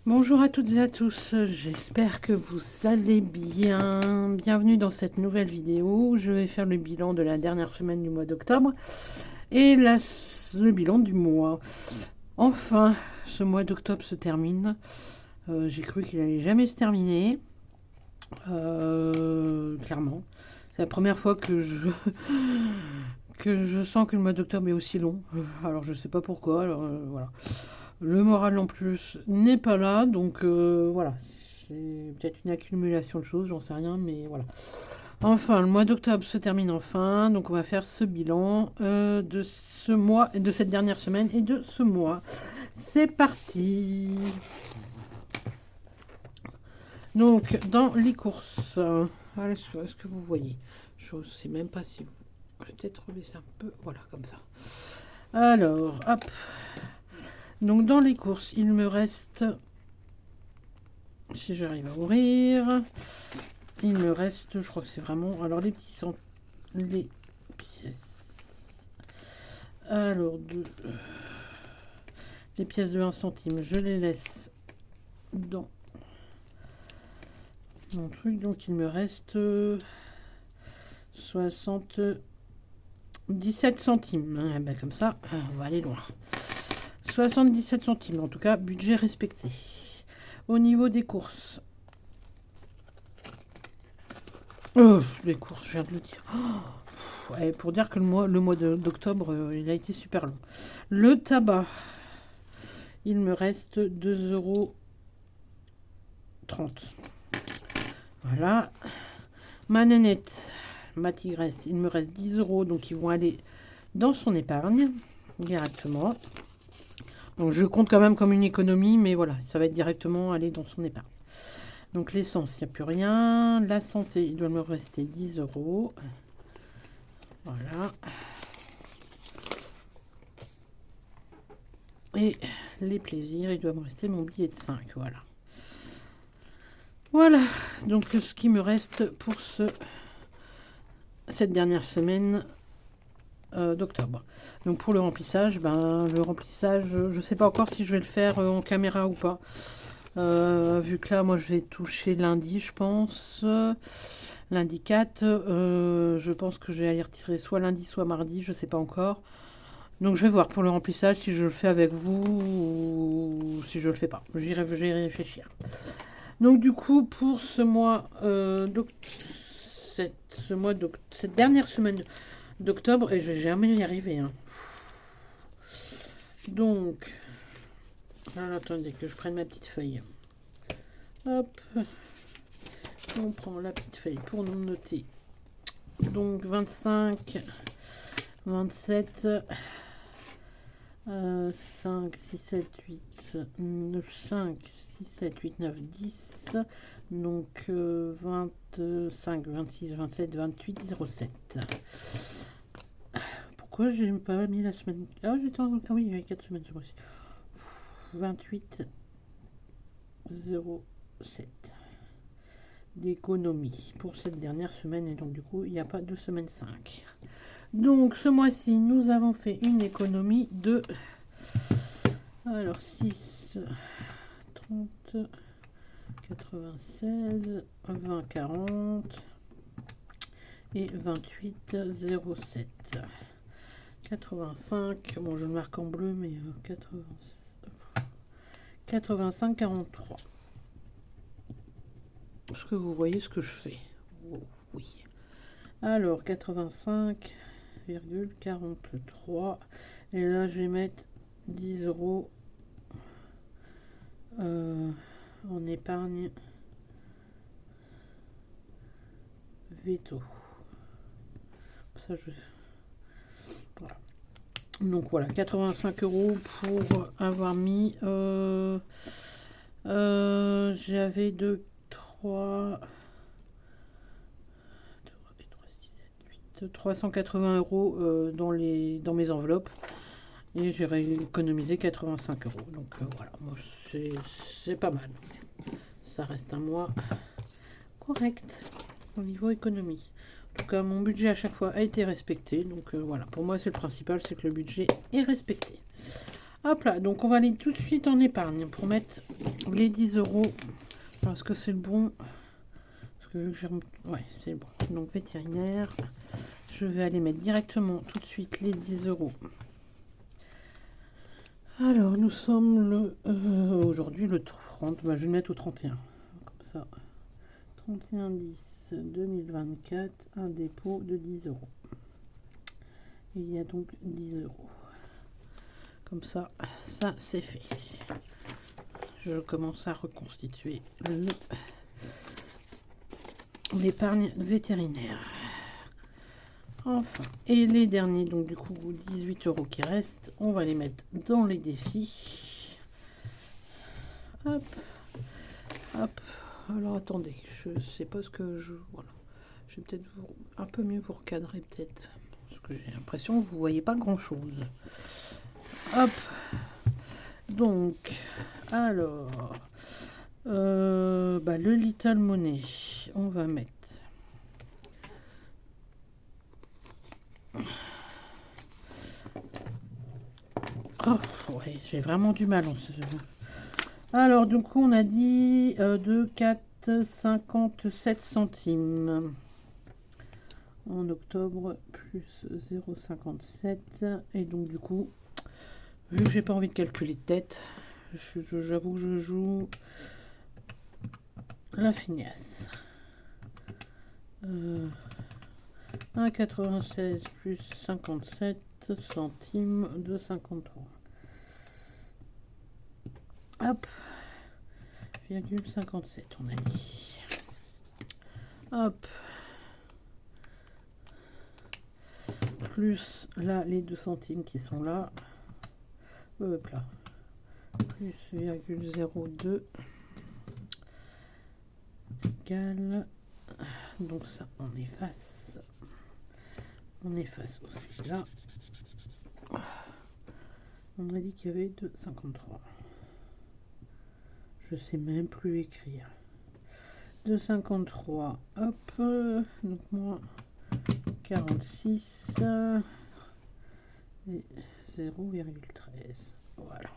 Bonjour à toutes et à tous, j'espère que vous allez bien. Bienvenue dans cette nouvelle vidéo où je vais faire le bilan de la dernière semaine du mois d'octobre et le bilan du mois. Enfin, ce mois d'octobre se termine. J'ai cru qu'il allait jamais se terminer, clairement. C'est la première fois que je sens que le mois d'octobre est aussi long. Alors je sais pas pourquoi, alors voilà. Le moral en plus n'est pas là, donc voilà. C'est peut-être une accumulation de choses, j'en sais rien, mais voilà. Enfin, le mois d'octobre se termine enfin, donc on va faire ce bilan de ce mois, de cette dernière semaine et de ce mois. C'est parti. Donc, dans les courses, est-ce que vous voyez? Je ne sais même pas si vous... Je vais peut-être rebaisser un peu, voilà, comme ça. Alors, hop. Donc, dans les courses, il me reste... Si j'arrive à ouvrir, il me reste, je crois que c'est vraiment... Alors, les petits sont... Les pièces. Alors, les pièces de 1 centime, je les laisse dans mon truc. Donc, il me reste 77 centimes. Ah ben, comme ça, on va aller loin. 77 centimes, en tout cas, budget respecté. Au niveau des courses. Oh, les courses, je viens de le dire. Oh, ouais, pour dire que le mois d'octobre, il a été super long. Le tabac, il me reste 2,30 €. Voilà. Ma nénette, ma tigresse, il me reste 10 €, donc ils vont aller dans son épargne directement. Donc je compte quand même comme une économie, mais voilà, ça va être directement aller dans son épargne. Donc l'essence, il n'y a plus rien. La santé, il doit me rester 10 €. Voilà. Et les plaisirs, il doit me rester mon billet de 5. Voilà. Voilà. Donc ce qui me reste pour cette dernière semaine d'octobre. Donc pour le remplissage, je ne sais pas encore si je vais le faire en caméra ou pas. Vu que là, moi, je vais toucher lundi, je pense. Lundi 4. Je pense que je vais aller retirer soit lundi, soit mardi, je ne sais pas encore. Donc je vais voir pour le remplissage si je le fais avec vous ou si je le fais pas. J'irai réfléchir. Donc du coup, pour ce mois, cette dernière semaine d'octobre, et je vais jamais y arriver. Hein. Donc, alors, attendez que je prenne ma petite feuille. Hop, on prend la petite feuille pour nous noter. Donc 25, 27, 5, 6, 7, 8, 9, 5, 6, 7, 8, 9, 10. Donc 25, 26, 27, 28, 07. Pourquoi j'ai pas mis la semaine... Ah, j'étais en... Ah oui, il y avait 4 semaines ce mois-ci. 28, 07 d'économie pour cette dernière semaine. Et donc du coup, il n'y a pas de semaine 5. Donc ce mois-ci, nous avons fait une économie de... Alors 6, 30, 96, 20, 40 et 28, 07. 85, bon je le marque en bleu, mais 85, 43. Est-ce que vous voyez ce que je fais? Oh, oui. Alors 85,43. Et là je vais mettre 10 € en épargne veto. Ça je... Voilà. Donc voilà, 85 € pour avoir mis... j'avais 2, 3... 380 € dans mes enveloppes. Et j'ai économisé 85 €. Donc voilà, moi c'est pas mal. Ça reste un mois correct au niveau économie. En tout cas, mon budget à chaque fois a été respecté. Donc voilà, pour moi c'est le principal, c'est que le budget est respecté. Hop là, donc on va aller tout de suite en épargne pour mettre les 10 euros. Parce que c'est le bon. Parce que j'ai... Ouais, c'est le bon. Donc vétérinaire. Je vais aller mettre directement tout de suite les 10 euros. Alors, nous sommes le... aujourd'hui le 30. Bah, je vais le mettre au 31. Comme ça. 31/10/2024. Un dépôt de 10 euros. Il y a donc 10 euros. Comme ça, ça c'est fait. Je commence à reconstituer l'épargne vétérinaire. Enfin, et les derniers, donc du coup 18 euros qui restent, on va les mettre dans les défis. Hop, hop. Alors attendez, je sais pas ce que je... Voilà. Je vais peut-être un peu mieux vous recadrer peut-être. Parce que j'ai l'impression que vous voyez pas grand-chose. Hop. Donc, alors... le Little Money, on va mettre... Oh, ouais, j'ai vraiment du mal en ce... Alors, du coup, on a dit 2, 4, 57 centimes. En octobre, plus 0,57. Et donc, du coup, vu que j'ai pas envie de calculer de tête, j'avoue que je joue la fignasse. 1,96 plus 57 centimes de 53. Hop, 0,57 on a dit. Hop. Plus là les 2 centimes qui sont là. Hop là. Plus 0,02 égale. Donc ça on efface. On efface aussi là. On a dit qu'il y avait 2,53. Je sais même plus écrire. 2,53. Hop. Donc moi 46 et 0,13. Voilà.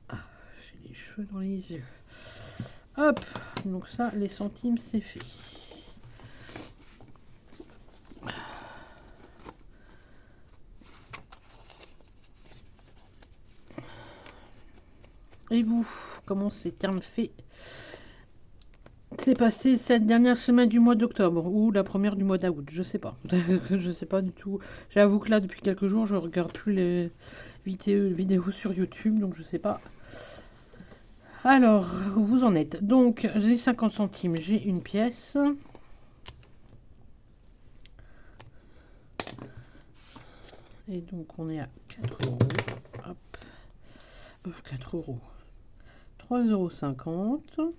Ah, j'ai les cheveux dans les yeux. Hop. Donc ça, les centimes, c'est fait. Et vous, comment c'est fait? C'est passé cette dernière semaine du mois d'octobre ou la première du mois d'août, je sais pas. Je sais pas du tout. J'avoue que là, depuis quelques jours, je regarde plus les vidéos sur YouTube, donc je sais pas. Alors, où vous en êtes? Donc, j'ai 50 centimes, j'ai une pièce. Et donc, on est à 4 euros. Hop. 4 euros. 3,50 €.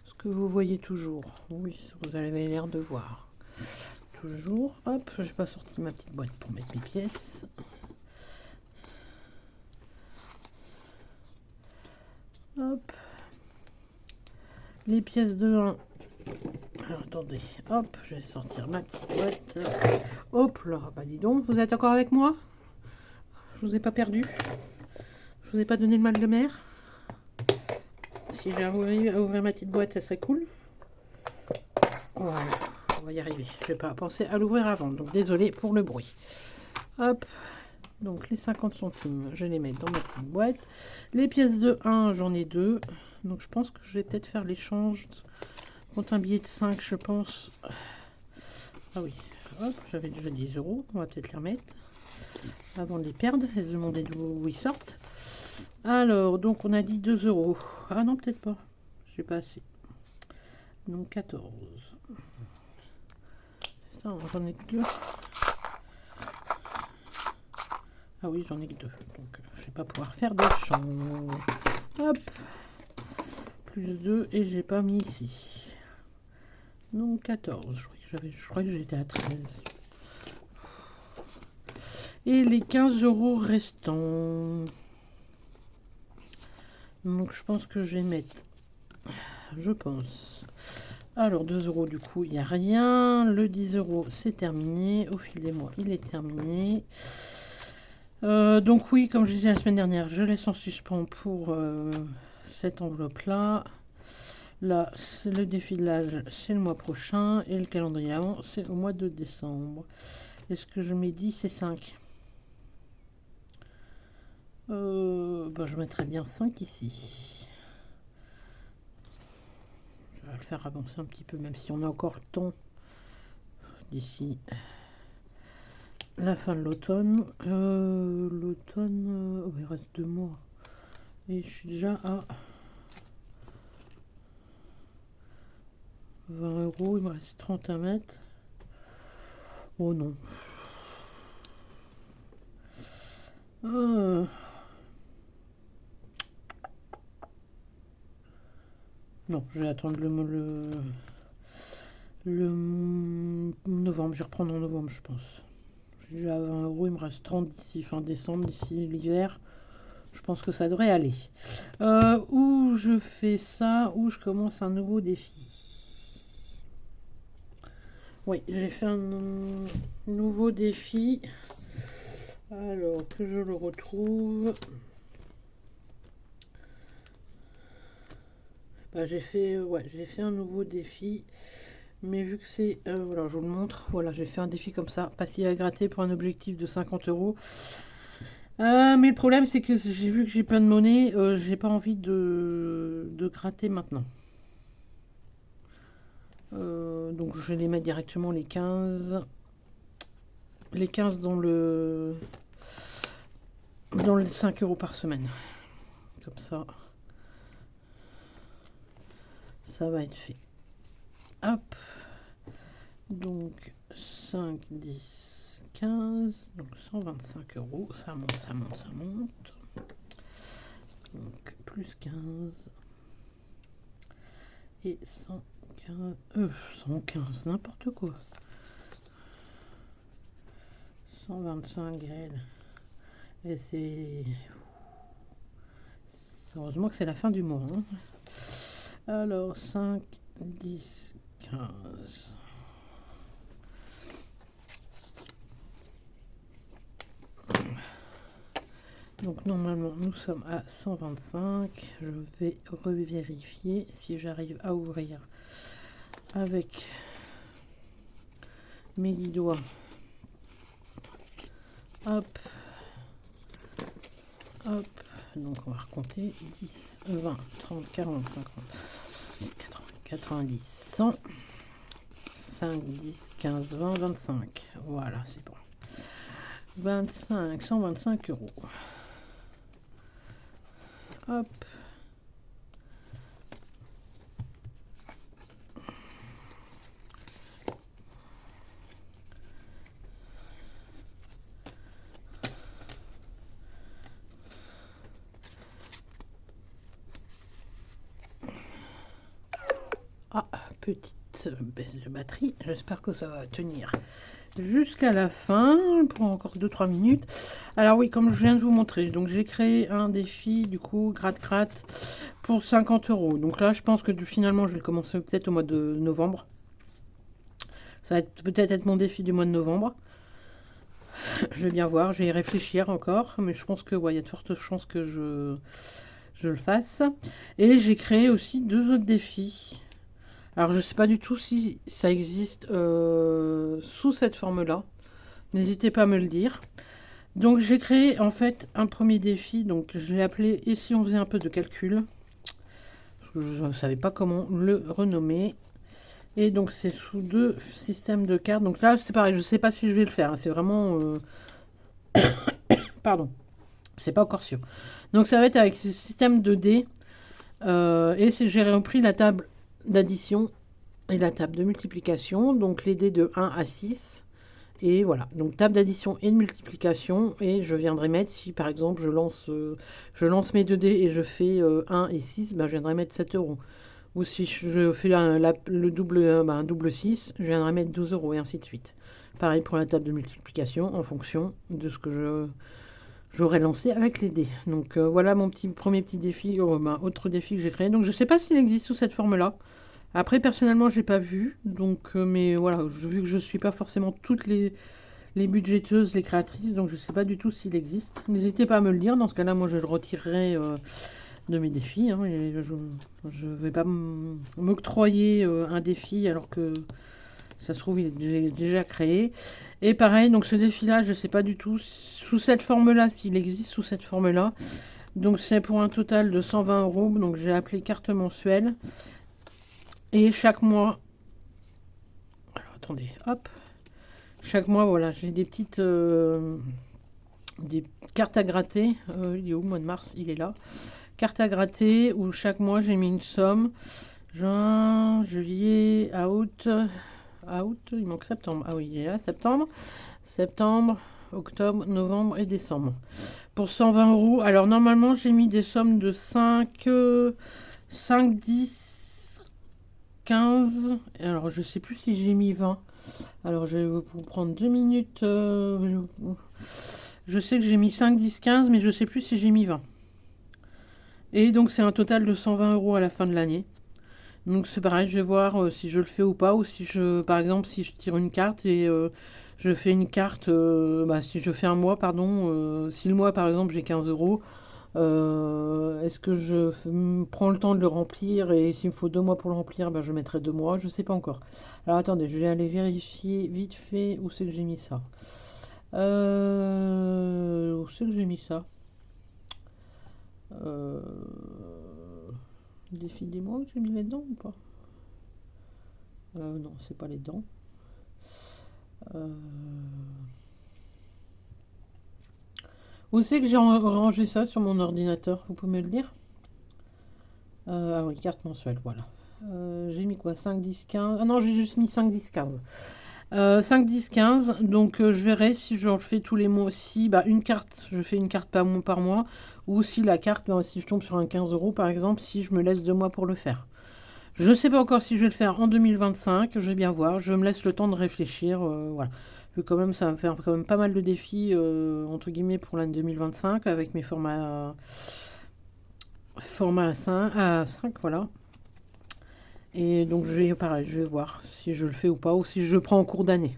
Ce que vous voyez toujours. Oui, vous avez l'air de voir. Toujours. Hop, je n'ai pas sorti ma petite boîte pour mettre mes pièces. Hop. Les pièces de 1. Alors, attendez. Hop, je vais sortir ma petite boîte. Hop là. Bah dis donc, vous êtes encore avec moi? Je vous ai pas perdu. Je vous ai pas donné le mal de mer. Si j'arrive à ouvrir ma petite boîte, ça serait cool. Voilà, on va y arriver. Je vais pas penser à l'ouvrir avant, donc désolé pour le bruit. Hop, donc les 50 centimes, je les mets dans ma petite boîte. Les pièces de 1, j'en ai 2. Donc je pense que je vais peut-être faire l'échange contre un billet de 5, je pense. Ah oui, hop, j'avais déjà 10 euros. On va peut-être les remettre avant de les perdre et de demander d'où ils sortent. Alors, donc on a dit 2 euros. Ah non, peut-être pas. Je n'ai pas assez. Donc 14. Ça, j'en ai que 2. Ah oui, j'en ai que 2. Donc je vais pas pouvoir faire de change. Hop. Plus 2 et j'ai pas mis ici. Donc 14. Je crois que j'étais à 13. Et les 15 euros restants. Donc je pense que je vais mettre, je pense, Alors 2 euros du coup il n'y a rien. Le 10 euros c'est terminé. Au fil des mois il est terminé. Donc oui, comme je disais la semaine dernière, je laisse en suspens pour cette enveloppe là. Là, c'est le défi de l'âge, c'est le mois prochain. Et le calendrier avant, c'est au mois de décembre. Est-ce que je mets 10 et 5? Je mettrais bien 5 ici. Je vais le faire avancer un petit peu, même si on a encore le temps d'ici la fin de l'automne. L'automne, il reste 2 mois. Et je suis déjà à 20 euros. Il me reste 30 à mettre. Oh non. Non, je vais attendre le novembre. Je vais reprendre en novembre, je pense. Je suis déjà à 20 euros. Il me reste 30 d'ici fin décembre, d'ici l'hiver. Je pense que ça devrait aller. Où je fais ça, où je commence un nouveau défi. Oui, j'ai fait un nouveau défi. Alors que je le retrouve. J'ai fait un nouveau défi. Mais vu que c'est... voilà, je vous le montre. Voilà, j'ai fait un défi comme ça. Passer à gratter pour un objectif de 50 euros. Mais le problème, c'est que j'ai vu que j'ai plein de monnaie. J'ai pas envie de gratter maintenant. Donc je vais les mettre directement les 15. Les 15 dans les 5 euros par semaine. Comme ça. Ça va être fait. Hop. Donc 5, 10, 15. Donc 125 euros. Ça monte, ça monte, ça monte. Donc plus 15. Et 115. 115, n'importe quoi. 125 elle. Et c'est... Heureusement que c'est la fin du mois. Hein. Alors 5, 10, 15. Donc normalement nous sommes à 125. Je vais revérifier si j'arrive à ouvrir avec mes 10 doigts. Hop. Hop. Donc on va recompter 10, 20, 30, 40, 50, 80, 90, 100, 5, 10, 15, 20, 25. Voilà, c'est bon. 25, 125 euros. Hop. Ah, petite baisse de batterie. J'espère que ça va tenir jusqu'à la fin pour encore 2-3 minutes. Alors oui, comme je viens de vous montrer, donc j'ai créé un défi du coup gratte pour 50 euros. Donc là je pense que finalement je vais commencer peut-être au mois de novembre. Ça va peut-être être mon défi du mois de novembre. Je vais bien voir, je vais y réfléchir encore, mais je pense que il y a de fortes chances que je le fasse. Et j'ai créé aussi 2 autres défis. Alors je ne sais pas du tout si ça existe sous cette forme-là. N'hésitez pas à me le dire. Donc j'ai créé en fait un premier défi. Donc je l'ai appelé « Et si on faisait un peu de calcul ?» Je ne savais pas comment le renommer. Et donc c'est sous 2 systèmes de cartes. Donc là c'est pareil, je ne sais pas si je vais le faire. Hein. C'est vraiment... Pardon. C'est pas encore sûr. Donc ça va être avec ce système de dés. Et j'ai repris la table d'addition et la table de multiplication, donc les dés de 1 à 6, et voilà, donc table d'addition et de multiplication, et je viendrai mettre, si par exemple je lance mes 2 dés et je fais 1 et 6, je viendrai mettre 7 euros, ou si je fais le double, un double 6, je viendrai mettre 12 euros, et ainsi de suite. Pareil pour la table de multiplication, en fonction de ce que j'aurais lancé avec les dés. Donc voilà mon premier petit défi, autre défi que j'ai créé. Donc je ne sais pas s'il existe sous cette forme-là. Après, personnellement, j'ai pas vu. Donc, mais voilà, vu que je suis pas forcément toutes les budgéteuses, les créatrices, donc je sais pas du tout s'il existe. N'hésitez pas à me le dire. Dans ce cas-là, moi, je le retirerai de mes défis. Hein, et je vais pas m'octroyer un défi alors que ça se trouve, il est déjà créé. Et pareil, donc ce défi-là, je ne sais pas du tout sous cette forme-là, s'il existe sous cette forme-là. Donc c'est pour un total de 120 €. Donc j'ai appelé carte mensuelle. Et chaque mois... Alors attendez, hop. Chaque mois, voilà, j'ai des petites... des cartes à gratter. Il est où, mois de mars? Il est là. Carte à gratter où chaque mois j'ai mis une somme. Juin, juillet, août... Août, il manque septembre. Ah oui, il est là, septembre. Septembre, octobre, novembre et décembre. Pour 120 €. Alors normalement, j'ai mis des sommes de 5, 10, 15. Alors je sais plus si j'ai mis 20. Alors je vais vous prendre 2 minutes. Je sais que j'ai mis 5, 10, 15, mais je sais plus si j'ai mis 20. Et donc c'est un total de 120 € à la fin de l'année. Donc c'est pareil, je vais voir si je le fais ou pas, ou si par exemple, si je tire une carte et je fais une carte, si je fais un mois, pardon, si le mois par exemple j'ai 15 €, est-ce que prends le temps de le remplir et s'il me faut 2 mois pour le remplir, je mettrai 2 mois, je sais pas encore. Alors attendez, je vais aller vérifier vite fait où c'est que j'ai mis ça. Où c'est que j'ai mis ça? Défi des mois, j'ai mis les dents ou pas? Non, c'est pas les dents. Où c'est que j'ai rangé ça sur mon ordinateur? Vous pouvez me le dire? Ah oui, carte mensuelle, voilà. J'ai mis quoi? 5, 10, 15. Ah non, j'ai juste mis 5, 10, 15. 5, 10, 15. Donc je verrai si je fais tous les mois. Si une carte, je fais une carte par mois. Ou si la carte, si je tombe sur un 15 € par exemple, si je me laisse 2 mois pour le faire. Je ne sais pas encore si je vais le faire en 2025, je vais bien voir, je me laisse le temps de réfléchir, voilà. Quand même, ça va me faire quand même pas mal de défis, entre guillemets, pour l'année 2025, avec mes formats à 5, voilà. Et donc, pareil, je vais voir si je le fais ou pas, ou si je le prends en cours d'année.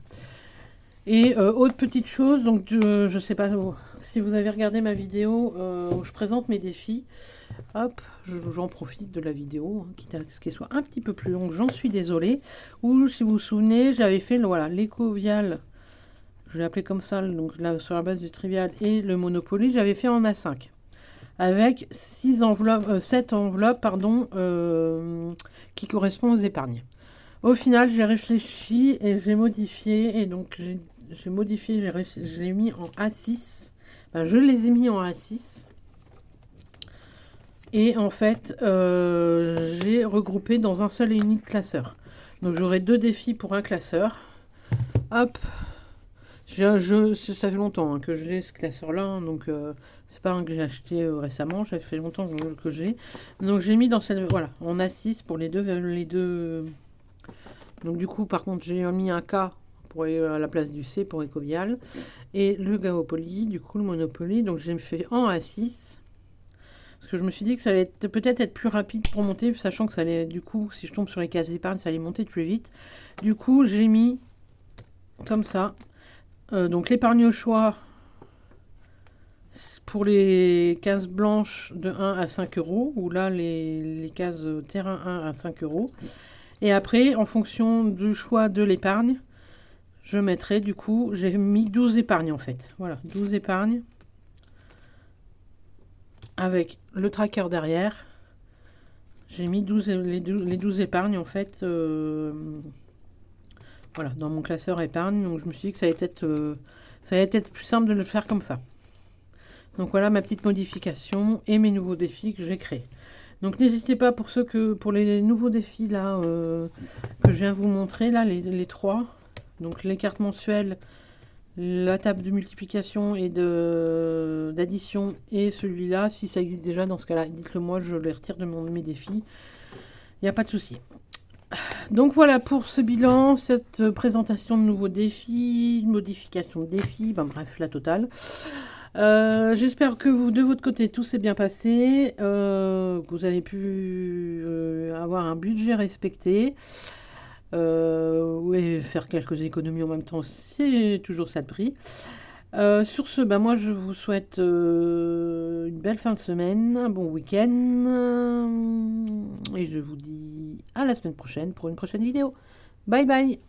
Et autre petite chose, donc je ne sais pas si vous avez regardé ma vidéo où je présente mes défis. Hop, j'en profite de la vidéo, quitte à ce qu'elle soit un petit peu plus longue, j'en suis désolée. Ou si vous vous souvenez, j'avais fait l'écovial, je l'ai appelé comme ça, donc là sur la base du trivial et le Monopoly, j'avais fait en A5. Avec 7 enveloppes pardon, qui correspondent aux épargnes. Au final, j'ai réfléchi et j'ai modifié, et donc j'ai modifié, j'ai mis en A6. Je les ai mis en A6. Et en fait, j'ai regroupé dans un seul et unique classeur. Donc j'aurai 2 défis pour un classeur. Hop. Ça fait longtemps que j'ai ce classeur-là. Donc c'est pas un que j'ai acheté récemment. Ça fait longtemps que j'ai. Donc j'ai mis dans cette... Voilà, en A6 pour les deux. Donc du coup, par contre, j'ai mis un K à la place du C pour Ecovial. Et le Gaopoly, du coup, le Monopoly. Donc j'ai fait en A6. Parce que je me suis dit que ça allait peut-être être plus rapide pour monter, sachant que ça allait, du coup, si je tombe sur les cases d'épargne, ça allait monter plus vite. Du coup, j'ai mis comme ça. Donc l'épargne au choix pour les cases blanches de 1 à 5 €, ou là les cases terrain 1 à 5 €. Et après, en fonction du choix de l'épargne, je mettrai, du coup, j'ai mis 12 épargnes en fait. Voilà, 12 épargnes. Avec le tracker derrière, j'ai mis les 12 épargnes en fait, voilà, dans mon classeur épargne. Donc je me suis dit que ça allait être plus simple de le faire comme ça. Donc voilà ma petite modification et mes nouveaux défis que j'ai créés. Donc n'hésitez pas pour les nouveaux défis là que je viens de vous montrer là, les 3. Donc les cartes mensuelles, la table de multiplication et d'addition et celui-là, si ça existe déjà, dans ce cas-là, dites-le moi, je les retire de mes défis. Il n'y a pas de souci. Donc voilà pour ce bilan, cette présentation de nouveaux défis, modification de défis, bref, la totale. J'espère que vous, de votre côté, tout s'est bien passé, que vous avez pu avoir un budget respecté. Ouais, faire quelques économies en même temps, c'est toujours ça de prix. Sur ce, bah, moi je vous souhaite une belle fin de semaine, un bon week-end, et je vous dis à la semaine prochaine pour une prochaine vidéo. Bye bye!